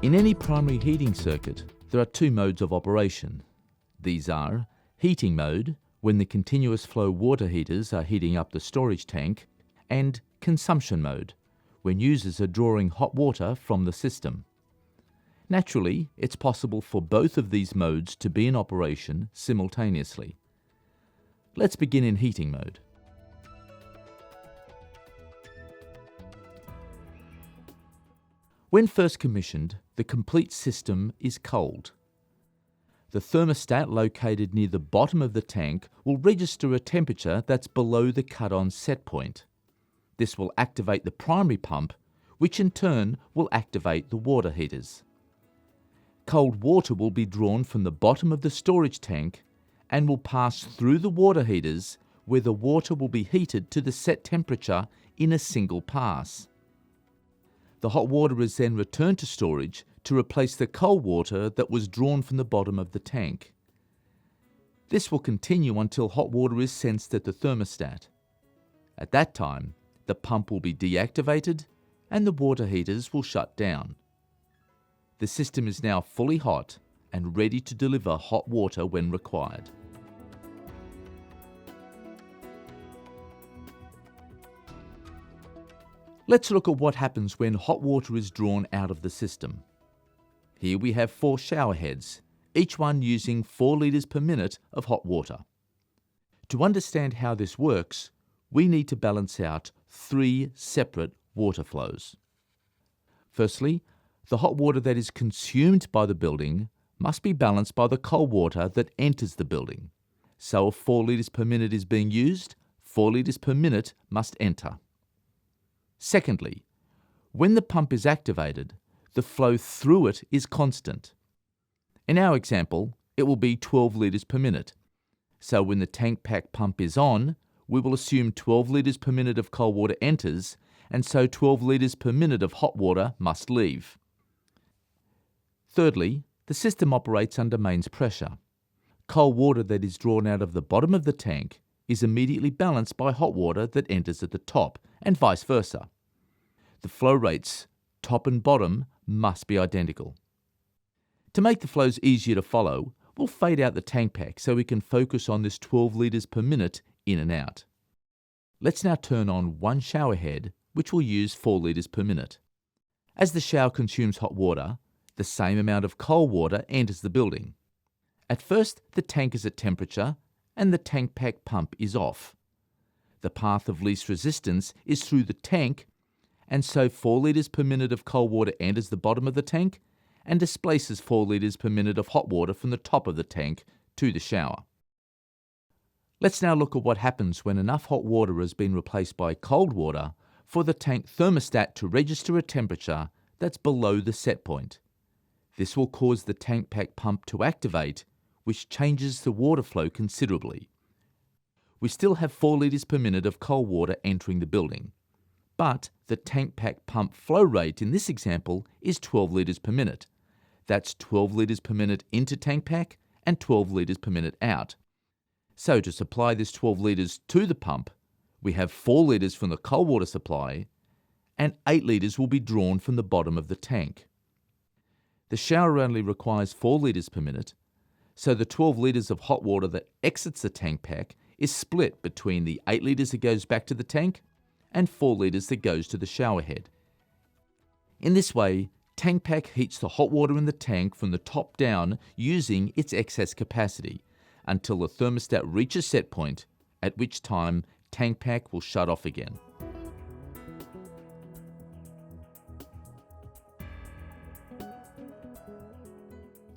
In any primary heating circuit, there are two modes of operation. These are heating mode, when the continuous flow water heaters are heating up the storage tank, and consumption mode, when users are drawing hot water from the system. Naturally, it's possible for both of these modes to be in operation simultaneously. Let's begin in heating mode. When first commissioned, the complete system is cold. The thermostat located near the bottom of the tank will register a temperature that's below the cut-on set point. This will activate the primary pump, which in turn will activate the water heaters. Cold water will be drawn from the bottom of the storage tank and will pass through the water heaters, where the water will be heated to the set temperature in a single pass. The hot water is then returned to storage to replace the cold water that was drawn from the bottom of the tank. This will continue until hot water is sensed at the thermostat. At that time, the pump will be deactivated and the water heaters will shut down. The system is now fully hot and ready to deliver hot water when required. Let's look at what happens when hot water is drawn out of the system. Here we have 4 shower heads, each one using 4 litres per minute of hot water. To understand how this works, we need to balance out 3 separate water flows. Firstly, the hot water that is consumed by the building must be balanced by the cold water that enters the building. So if 4 litres per minute is being used, 4 litres per minute must enter. Secondly, when the pump is activated, the flow through it is constant. In our example, it will be 12 litres per minute. So when the TankPak pump is on, we will assume 12 litres per minute of cold water enters, and so 12 litres per minute of hot water must leave. Thirdly, the system operates under mains pressure. Cold water that is drawn out of the bottom of the tank is immediately balanced by hot water that enters at the top, and vice versa. The flow rates, top and bottom, must be identical. To make the flows easier to follow, we'll fade out the TankPak so we can focus on this 12 litres per minute in and out. Let's now turn on one shower head, which will use 4 litres per minute. As the shower consumes hot water, the same amount of cold water enters the building. At first, the tank is at temperature and the TankPak pump is off. The path of least resistance is through the tank, and so 4 litres per minute of cold water enters the bottom of the tank and displaces 4 litres per minute of hot water from the top of the tank to the shower. Let's now look at what happens when enough hot water has been replaced by cold water for the tank thermostat to register a temperature that's below the set point. This will cause the TankPak pump to activate, which changes the water flow considerably. We still have 4 litres per minute of cold water entering the building, but the TankPak pump flow rate in this example is 12 litres per minute. That's 12 litres per minute into TankPak and 12 litres per minute out. So to supply this 12 litres to the pump, we have 4 litres from the cold water supply and 8 litres will be drawn from the bottom of the tank. The shower only requires 4 litres per minute, so the 12 litres of hot water that exits the TankPak is split between the 8 litres that goes back to the tank and 4 litres that goes to the shower head. In this way, TankPak heats the hot water in the tank from the top down using its excess capacity until the thermostat reaches set point, at which time TankPak will shut off again.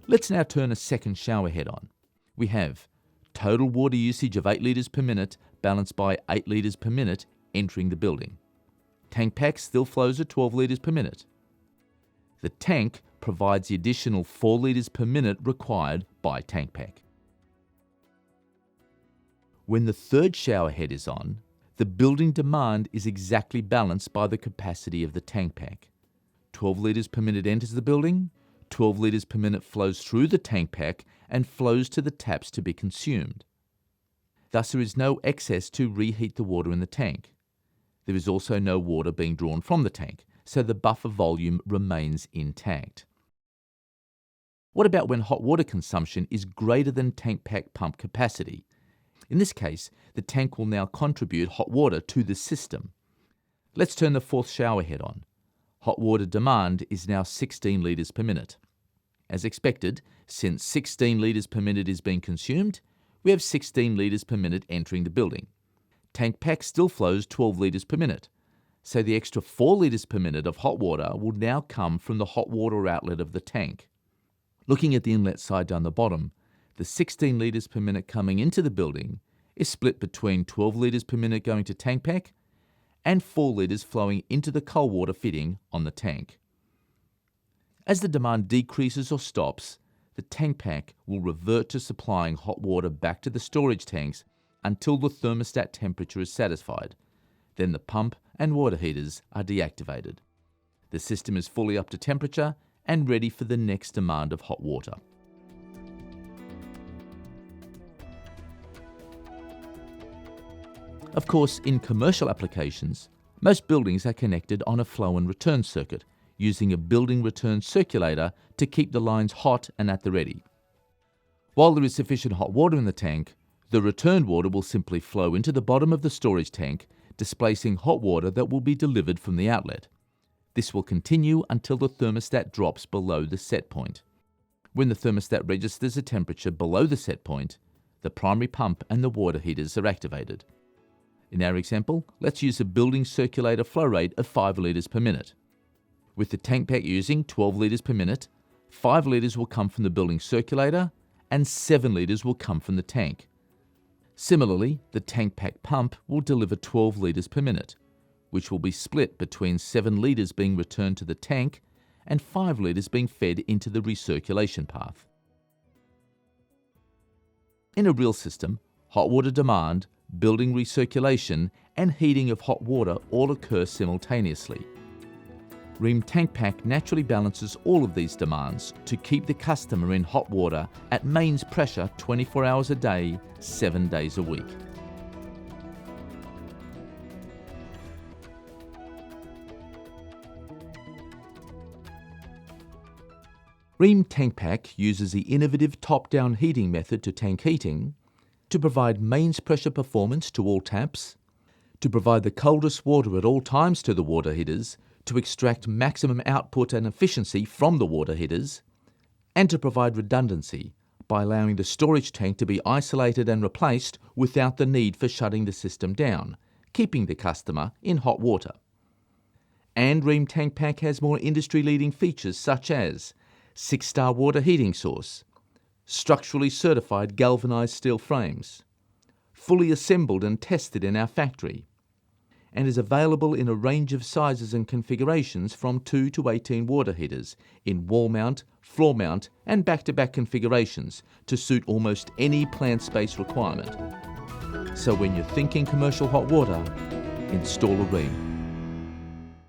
Let's now turn a second shower head on. We have total water usage of 8 litres per minute balanced by 8 litres per minute entering the building. TankPak still flows at 12 litres per minute. The tank provides the additional 4 litres per minute required by TankPak. When the third shower head is on, the building demand is exactly balanced by the capacity of the TankPak. 12 litres per minute enters the building, 12 litres per minute flows through the TankPak and flows to the taps to be consumed. Thus, there is no excess to reheat the water in the tank. There is also no water being drawn from the tank, so the buffer volume remains intact. What about when hot water consumption is greater than TankPak pump capacity? In this case, the tank will now contribute hot water to the system. Let's turn the fourth shower head on. Hot water demand is now 16 litres per minute. As expected, since 16 litres per minute is being consumed, we have 16 litres per minute entering the building. TankPak still flows 12 litres per minute, so the extra 4 litres per minute of hot water will now come from the hot water outlet of the tank. Looking at the inlet side down the bottom, the 16 litres per minute coming into the building is split between 12 litres per minute going to TankPak and 4 litres flowing into the cold water fitting on the tank. As the demand decreases or stops, the TankPak will revert to supplying hot water back to the storage tanks until the thermostat temperature is satisfied. Then the pump and water heaters are deactivated. The system is fully up to temperature and ready for the next demand of hot water. Of course, in commercial applications, most buildings are connected on a flow and return circuit, using a building return circulator to keep the lines hot and at the ready. While there is sufficient hot water in the tank, the returned water will simply flow into the bottom of the storage tank, displacing hot water that will be delivered from the outlet. This will continue until the thermostat drops below the set point. When the thermostat registers a temperature below the set point, the primary pump and the water heaters are activated. In our example, let's use a building circulator flow rate of 5 litres per minute. With the TankPak using 12 litres per minute, 5 litres will come from the building circulator and 7 litres will come from the tank. Similarly, the TankPak pump will deliver 12 litres per minute, which will be split between 7 litres being returned to the tank and 5 litres being fed into the recirculation path. In a real system, hot water demand, building recirculation, and heating of hot water all occur simultaneously. Rheem Tankpak naturally balances all of these demands to keep the customer in hot water at mains pressure 24 hours a day, 7 days a week. Rheem Tankpak uses the innovative top-down heating method to tank heating, to provide mains pressure performance to all taps, to provide the coldest water at all times to the water heaters, to extract maximum output and efficiency from the water heaters, and to provide redundancy by allowing the storage tank to be isolated and replaced without the need for shutting the system down, keeping the customer in hot water. And Rheem Tankpak has more industry-leading features such as 6-star water heating source, structurally certified galvanized steel frames, fully assembled and tested in our factory, and is available in a range of sizes and configurations from 2 to 18 water heaters in wall mount, floor mount, and back-to-back configurations to suit almost any plant space requirement. So when you're thinking commercial hot water, install a Rheem.